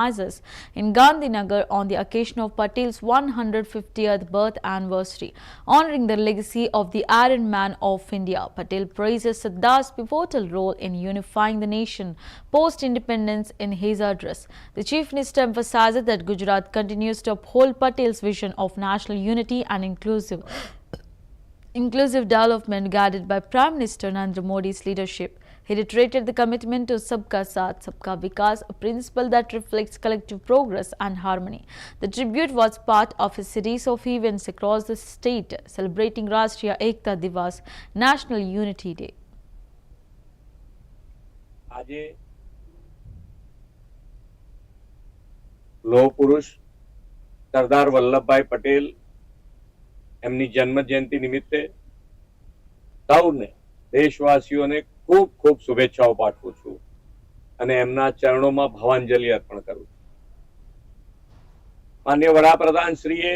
in Gandhinagar on the occasion of Patel's 150th birth anniversary, honouring the legacy of the Iron Man of India. Patel praises Sardar's pivotal role in unifying the nation post-independence in his address. The Chief Minister emphasizes that Gujarat continues to uphold Patel's vision of national unity and inclusive development guided by Prime Minister Narendra Modi's leadership. He reiterated the commitment to Sabka Saath, Sabka Vikas, a principle that reflects collective progress and harmony. The tribute was part of a series of events across the state celebrating Rashtriya Ekta Divas, National Unity Day. આજે લોહ પુરુષ સરદાર વલ્લભભાઈ પટેલ એમની જન્મ જયંતિ નિમિત્તે સૌને દેશવાસીઓને ખૂબ ખૂબ શુભેચ્છાઓ પાઠવું છું અને એમના ચરણોમાં ભાવાંજલિ અર્પણ કરું છું. માનનીય વડાપ્રધાન શ્રીએ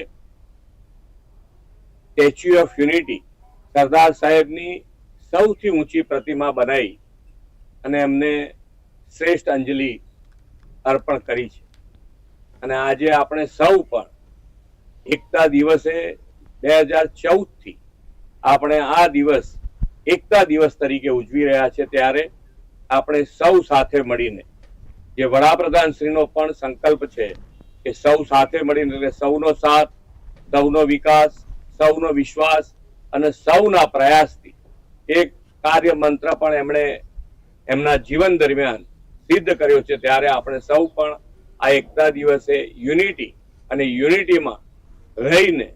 સ્ટેચ્યુ ઓફ યુનિટી સરદાર સાહેબની સૌથી ઊંચી પ્રતિમા બનાવી અને એમને શ્રેષ્ઠ અંજલિ અર્પણ કરી છે. અને આજે આપણે સૌ પણ એકતા દિવસે 2014 થી આપણે આ દિવસ એકતા દિવસ તરીકે ઉજવી રહ્યા છે. ત્યારે આપણે સૌ સાથે મળીને જે વડાપ્રધાન શ્રીનો પણ સંકલ્પ છે કે સૌ સાથે મળીને એટલે સૌનો સાથ, સૌનો વિકાસ, સૌનો વિશ્વાસ અને સૌના પ્રયાસથી એક કાર્ય મંત્ર પણ એમણે એમના જીવન દરમિયાન સિદ્ધ કર્યો છે. ત્યારે આપણે સૌ પણ આ એકતા દિવસે યુનિટી અને યુનિટીમાં રહીને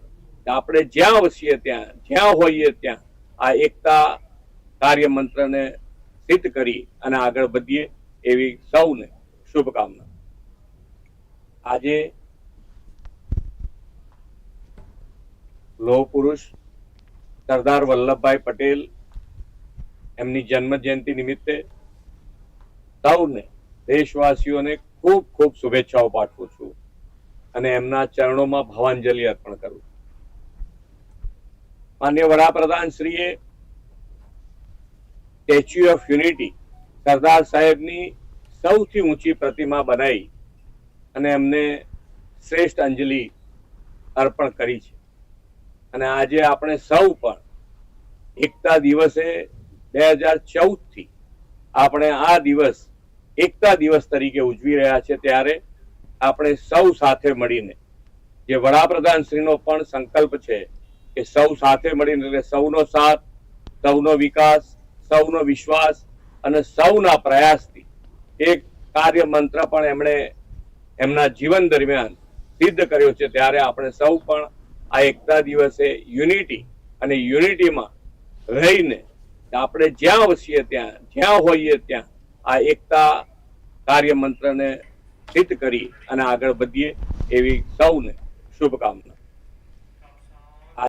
આપણે જ્યાં વસીએ ત્યાં, જ્યાં હોઈએ ત્યાં આ એકતા કાર્ય મંત્રને સિદ્ધ કરી અને આગળ વધીએ એવી સૌને શુભકામના. આજે લોહ પુરુષ સરદાર વલ્લભભાઈ પટેલ એમની જન્મ જયંતિ નિમિત્તે સૌને દેશવાસીઓને ખૂબ ખૂબ શુભેચ્છાઓ પાઠવું છું અને એમના ચરણોમાં ભાવાંજલિ અર્પણ કરું છું. માનનીય વડાપ્રધાન શ્રીએ સ્ટેચ્યુ ઓફ યુનિટી સરદાર સાહેબની સૌથી ઊંચી પ્રતિમા બનાવી અને એમને શ્રેષ્ઠ અંજલિ અર્પણ કરી છે. અને આજે આપણે સૌ પણ એકતા દિવસે 2014 થી આપણે આ દિવસ એકતા દિવસ તરીકે ઉજવી રહ્યા છે. ત્યારે આપણે સૌ સાથે મળીને જે વડાપ્રધાન શ્રીનો પણ સંકલ્પ છે કે સૌ સાથે મળીને એટલે સૌનો સાથ, સૌનો વિકાસ, સૌનો વિશ્વાસ અને સૌના પ્રયાસથી એક કાર્ય મંત્ર પણ એમણે એમના જીવન દરમિયાન સિદ્ધ કર્યો છે. ત્યારે આપણે સૌ પણ આ એકતા દિવસે યુનિટી અને યુનિટીમાં રહીને આપણે જ્યાં વસીએ ત્યાં, જ્યાં હોઈએ ત્યાં આ એકતા કાર્ય મંત્રને સિદ્ધ કરી અને આગળ વધીએ એવી સૌને શુભકામના.